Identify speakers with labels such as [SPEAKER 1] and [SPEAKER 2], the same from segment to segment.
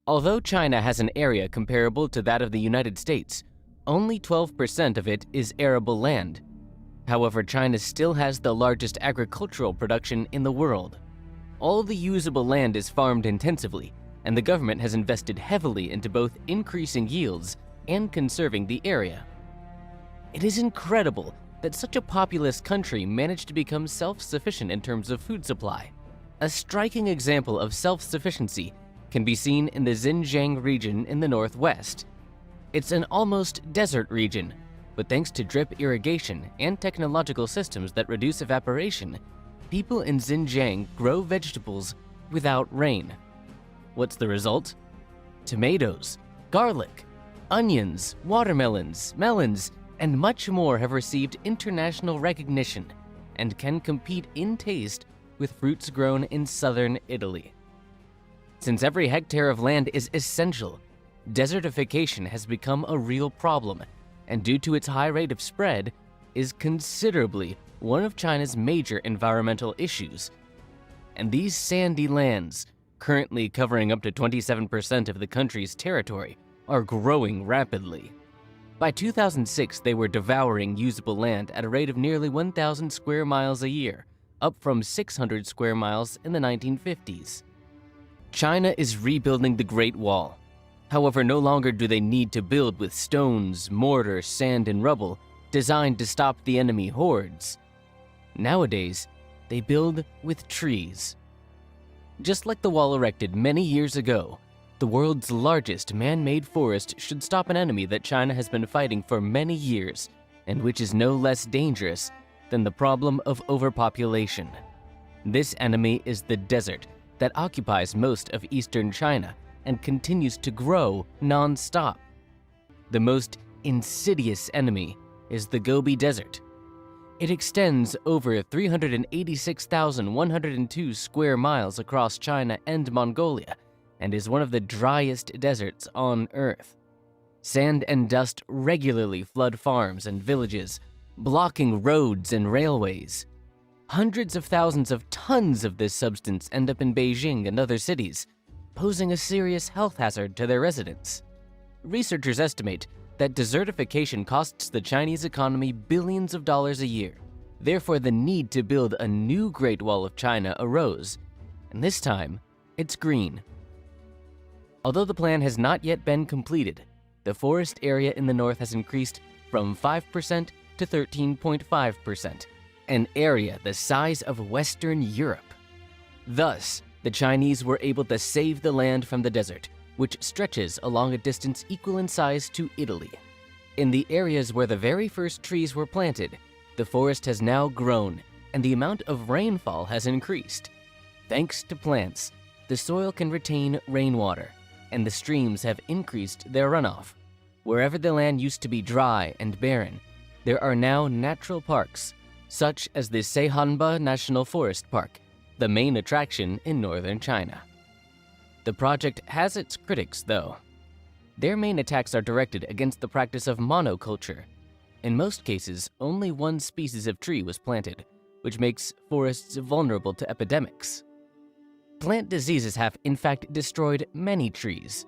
[SPEAKER 1] Although China has an area comparable to that of the United States, only 12% of it is arable land. However, China still has the largest agricultural production in the world. All the usable land is farmed intensively, and the government has invested heavily into both increasing yields and conserving the area. It is incredible that such a populous country managed to become self-sufficient in terms of food supply. A striking example of self-sufficiency can be seen in the Xinjiang region in the northwest. It's an almost desert region, but thanks to drip irrigation and technological systems that reduce evaporation, people in Xinjiang grow vegetables without rain. What's the result? Tomatoes, garlic, onions, watermelons, melons, and much more have received international recognition and can compete in taste with fruits grown in southern Italy. Since every hectare of land is essential, desertification has become a real problem, and due to its high rate of spread, is considerably one of China's major environmental issues. And these sandy lands, currently covering up to 27% of the country's territory, are growing rapidly. By 2006, they were devouring usable land at a rate of nearly 1,000 square miles a year, up from 600 square miles in the 1950s. China is rebuilding the Great Wall. However, no longer do they need to build with stones, mortar, sand, and rubble designed to stop the enemy hordes. Nowadays, they build with trees. Just like the wall erected many years ago, the world's largest man-made forest should stop an enemy that China has been fighting for many years, and which is no less dangerous than the problem of overpopulation. This enemy is the desert that occupies most of eastern China and continues to grow non-stop. The most insidious enemy is the Gobi Desert. It extends over 386,102 square miles across China and Mongolia, and is one of the driest deserts on Earth. Sand and dust regularly flood farms and villages, blocking roads and railways. Hundreds of thousands of tons of this substance end up in Beijing and other cities, posing a serious health hazard to their residents. Researchers estimate that desertification costs the Chinese economy billions of dollars a year. Therefore, the need to build a new Great Wall of China arose, and this time, it's green. Although the plan has not yet been completed, the forest area in the north has increased from 5% to 13.5%, an area the size of Western Europe. Thus, the Chinese were able to save the land from the desert, which stretches along a distance equal in size to Italy. In the areas where the very first trees were planted, the forest has now grown, and the amount of rainfall has increased. Thanks to plants, the soil can retain rainwater, and the streams have increased their runoff. Wherever the land used to be dry and barren, there are now natural parks, such as the Seihanba National Forest Park, the main attraction in northern China. The project has its critics, though. Their main attacks are directed against the practice of monoculture. In most cases, only one species of tree was planted, which makes forests vulnerable to epidemics. Plant diseases have, in fact, destroyed many trees.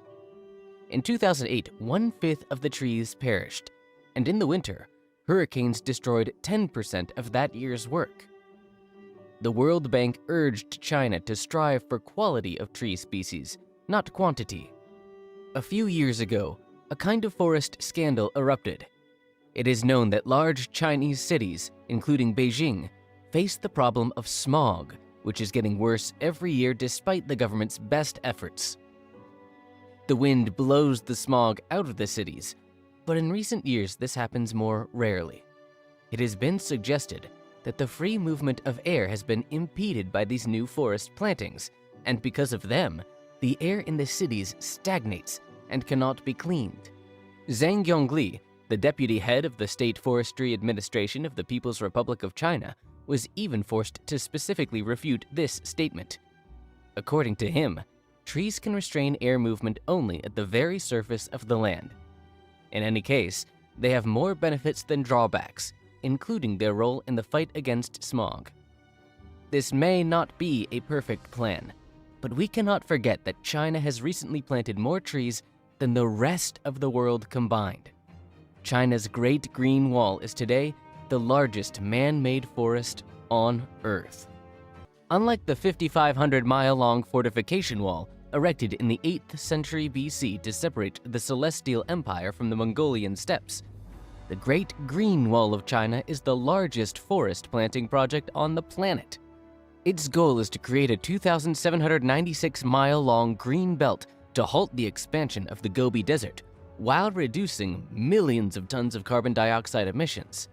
[SPEAKER 1] In 2008, 1/5 of the trees perished, and in the winter, hurricanes destroyed 10% of that year's work. The World Bank urged China to strive for quality of tree species, not quantity. A few years ago, a kind of forest scandal erupted. It is known that large Chinese cities, including Beijing, face the problem of smog, which is getting worse every year despite the government's best efforts. The wind blows the smog out of the cities, but in recent years this happens more rarely. It has been suggested that the free movement of air has been impeded by these new forest plantings, and because of them, the air in the cities stagnates and cannot be cleaned. Zhang Yongli, the deputy head of the State Forestry Administration of the People's Republic of China, was even forced to specifically refute this statement. According to him, trees can restrain air movement only at the very surface of the land. In any case, they have more benefits than drawbacks, including their role in the fight against smog. This may not be a perfect plan, But we cannot forget that China has recently planted more trees than the rest of the world combined. China's Great Green Wall is today the largest man-made forest on Earth. Unlike the 5,500-mile-long fortification wall erected in the 8th century BC to separate the Celestial Empire from the Mongolian steppes, the Great Green Wall of China is the largest forest planting project on the planet. Its goal is to create a 2,796-mile-long green belt to halt the expansion of the Gobi Desert while reducing millions of tons of carbon dioxide emissions.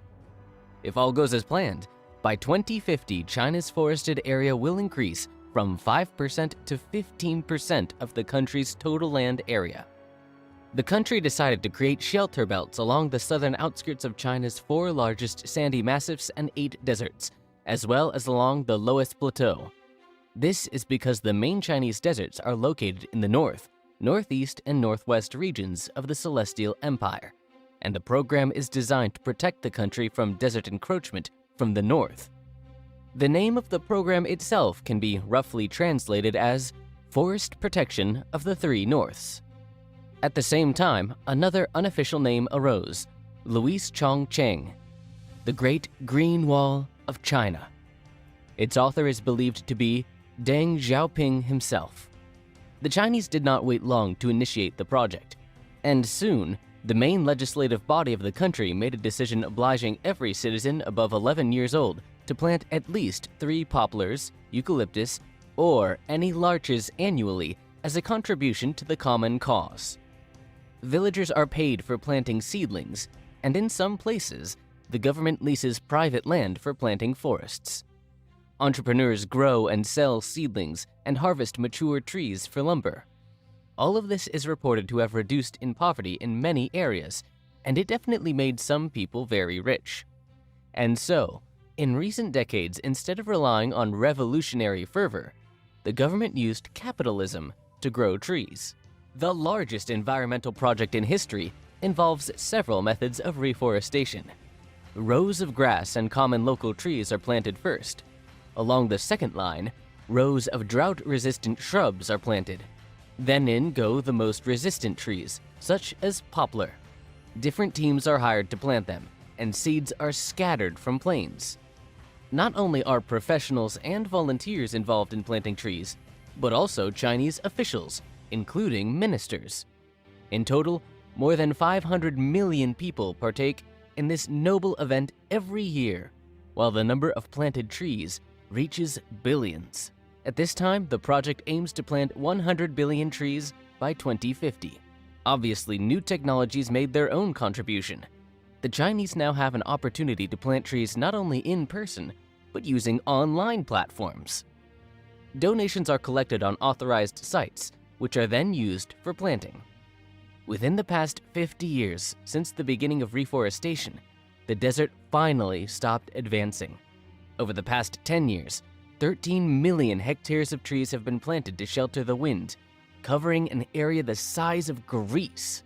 [SPEAKER 1] If all goes as planned, by 2050, China's forested area will increase from 5% to 15% of the country's total land area. The country decided to create shelter belts along the southern outskirts of China's 4 largest sandy massifs and 8 deserts, as well as along the Loess Plateau. This is because the main Chinese deserts are located in the north, northeast, and northwest regions of the Celestial Empire, and the program is designed to protect the country from desert encroachment from the north. The name of the program itself can be roughly translated as Forest Protection of the Three Norths. At the same time, another unofficial name arose, Louis Chong-Cheng, the Great Green Wall of China. Its author is believed to be Deng Xiaoping himself. The Chinese did not wait long to initiate the project, and soon, the main legislative body of the country made a decision obliging every citizen above 11 years old to plant at least 3 poplars, eucalyptus, or any larches annually as a contribution to the common cause. Villagers are paid for planting seedlings, and in some places, the government leases private land for planting forests. Entrepreneurs grow and sell seedlings and harvest mature trees for lumber. All of this is reported to have reduced in poverty in many areas, and it definitely made some people very rich. And so, in recent decades, instead of relying on revolutionary fervor, the government used capitalism to grow trees. The largest environmental project in history involves several methods of reforestation. Rows of grass and common local trees are planted first. Along the second line, rows of drought-resistant shrubs are planted. Then in go the most resistant trees, such as poplar. Different teams are hired to plant them, and seeds are scattered from planes. Not only are professionals and volunteers involved in planting trees, but also Chinese officials, including ministers. In total, more than 500 million people partake in this noble event every year, while the number of planted trees reaches billions. At this time, the project aims to plant 100 billion trees by 2050. Obviously, new technologies made their own contribution. The Chinese now have an opportunity to plant trees not only in person, but using online platforms. Donations are collected on authorized sites, which are then used for planting. Within the past 50 years, since the beginning of reforestation, the desert finally stopped advancing. Over the past 10 years, 13 million hectares of trees have been planted to shelter the wind, covering an area the size of Greece.